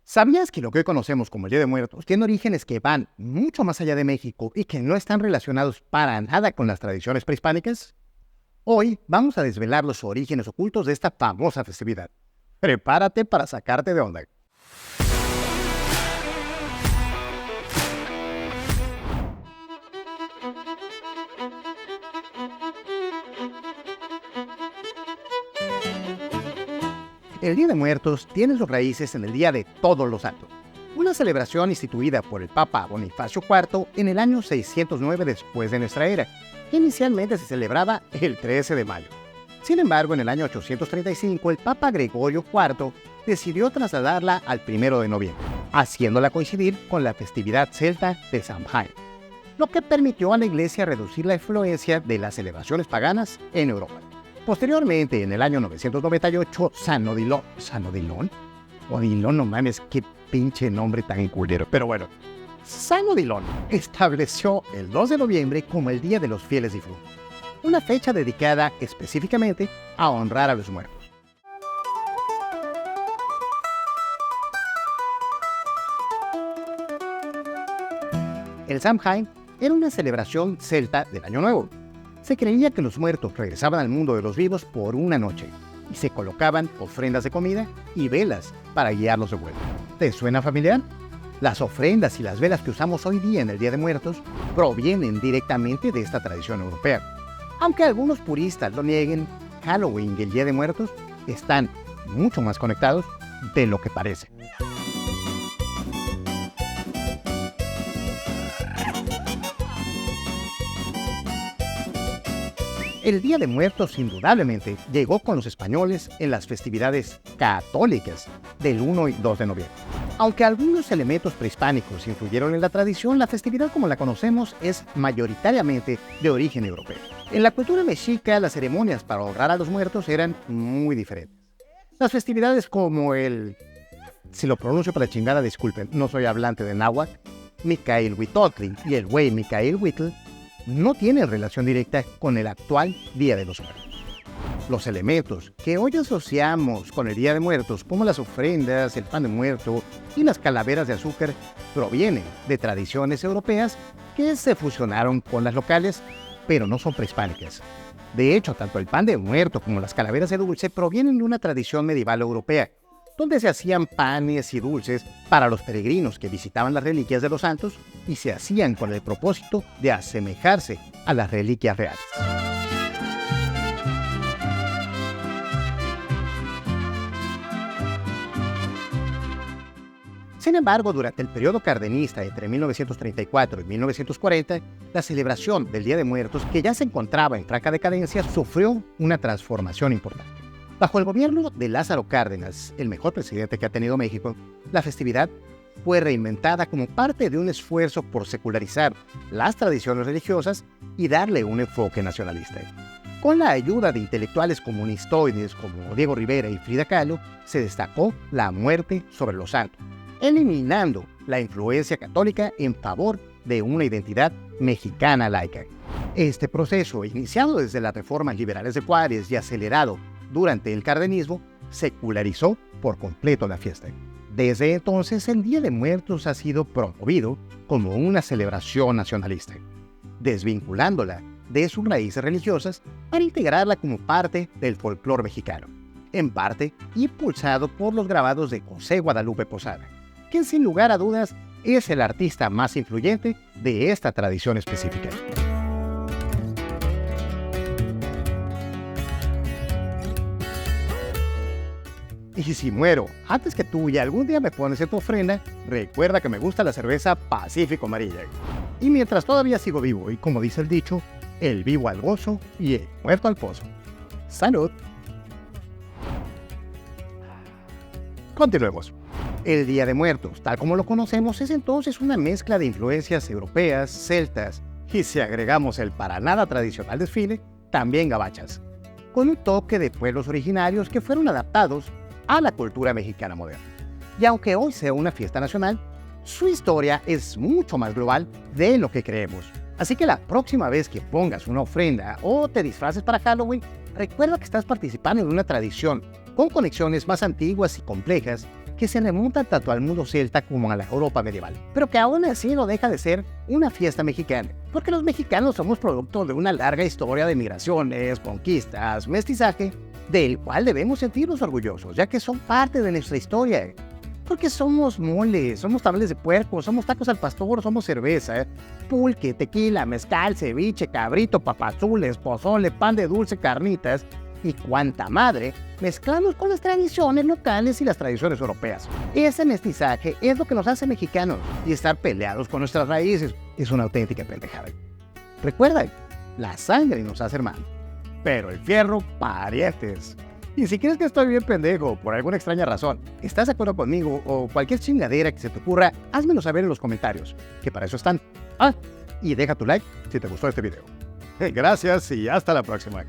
¿Sabías que lo que hoy conocemos como el Día de Muertos tiene orígenes que van mucho más allá de México y que no están relacionados para nada con las tradiciones prehispánicas? Hoy vamos a desvelar los orígenes ocultos de esta famosa festividad. Prepárate para sacarte de onda. El Día de Muertos tiene sus raíces en el Día de Todos los Santos, una celebración instituida por el Papa Bonifacio IV en el año 609 después de nuestra era, que inicialmente se celebraba el 13 de mayo. Sin embargo, en el año 835, el Papa Gregorio IV decidió trasladarla al 1 de noviembre, haciéndola coincidir con la festividad celta de Samhain, lo que permitió a la Iglesia reducir la influencia de las celebraciones paganas en Europa. Posteriormente, en el año 998, San Odilon, no mames, qué pinche nombre tan culero, pero bueno, San Odilon estableció el 2 de noviembre como el Día de los Fieles Difuntos, una fecha dedicada específicamente a honrar a los muertos. El Samhain era una celebración celta del Año Nuevo. Se creía que los muertos regresaban al mundo de los vivos por una noche y se colocaban ofrendas de comida y velas para guiarlos de vuelta. ¿Te suena familiar? Las ofrendas y las velas que usamos hoy día en el Día de Muertos provienen directamente de esta tradición europea. Aunque algunos puristas lo nieguen, Halloween y el Día de Muertos están mucho más conectados de lo que parece. El Día de Muertos indudablemente llegó con los españoles en las festividades católicas del 1 y 2 de noviembre. Aunque algunos elementos prehispánicos influyeron en la tradición, la festividad como la conocemos es mayoritariamente de origen europeo. En la cultura mexica, las ceremonias para honrar a los muertos eran muy diferentes. Las festividades como si lo pronuncio para chingada, disculpen, no soy hablante de náhuatl, Micailhuitotli y el güey Micailhuitl, no tienen relación directa con el actual Día de los Muertos. Los elementos que hoy asociamos con el Día de Muertos, como las ofrendas, el pan de muerto y las calaveras de azúcar, provienen de tradiciones europeas que se fusionaron con las locales, pero no son prehispánicas. De hecho, tanto el pan de muerto como las calaveras de dulce provienen de una tradición medieval europea, donde se hacían panes y dulces para los peregrinos que visitaban las reliquias de los santos y se hacían con el propósito de asemejarse a las reliquias reales. Sin embargo, durante el periodo cardenista entre 1934 y 1940, la celebración del Día de Muertos, que ya se encontraba en franca decadencia, sufrió una transformación importante. Bajo el gobierno de Lázaro Cárdenas, el mejor presidente que ha tenido México, la festividad fue reinventada como parte de un esfuerzo por secularizar las tradiciones religiosas y darle un enfoque nacionalista. Con la ayuda de intelectuales comunistoides como Diego Rivera y Frida Kahlo, se destacó la muerte sobre los santos, eliminando la influencia católica en favor de una identidad mexicana laica. Este proceso, iniciado desde las reformas liberales de Juárez y acelerado durante el cardenismo, secularizó por completo la fiesta. Desde entonces, el Día de Muertos ha sido promovido como una celebración nacionalista, desvinculándola de sus raíces religiosas para integrarla como parte del folclore mexicano, en parte impulsado por los grabados de José Guadalupe Posada, quien sin lugar a dudas es el artista más influyente de esta tradición específica. Y si muero antes que tú y algún día me pones en tu ofrenda, recuerda que me gusta la cerveza Pacífico Amarilla. Y mientras todavía sigo vivo, y como dice el dicho, el vivo al gozo y el muerto al pozo. ¡Salud! Continuemos. El Día de Muertos, tal como lo conocemos, es entonces una mezcla de influencias europeas, celtas, y si agregamos el para nada tradicional desfile, también gabachas, con un toque de pueblos originarios que fueron adaptados a la cultura mexicana moderna. Y aunque hoy sea una fiesta nacional, su historia es mucho más global de lo que creemos. Así que la próxima vez que pongas una ofrenda o te disfraces para Halloween, recuerda que estás participando en una tradición con conexiones más antiguas y complejas que se remonta tanto al mundo celta como a la Europa medieval, pero que aún así no deja de ser una fiesta mexicana, porque los mexicanos somos producto de una larga historia de migraciones, conquistas, mestizaje, del cual debemos sentirnos orgullosos, ya que son parte de nuestra historia. Porque somos mole, somos tamales de puerco, somos tacos al pastor, somos cerveza, pulque, tequila, mezcal, ceviche, cabrito, papazules, pozole, pan de dulce, carnitas y cuanta madre, mezclamos con las tradiciones locales y las tradiciones europeas. Ese mestizaje es lo que nos hace mexicanos, y estar peleados con nuestras raíces es una auténtica pendejada. Recuerda, la sangre nos hace hermanos, pero el fierro parientes. Y si crees que estoy bien pendejo por alguna extraña razón, estás de acuerdo conmigo o cualquier chingadera que se te ocurra, házmelo saber en los comentarios, que para eso están. Y deja tu like si te gustó este video. Gracias y hasta la próxima.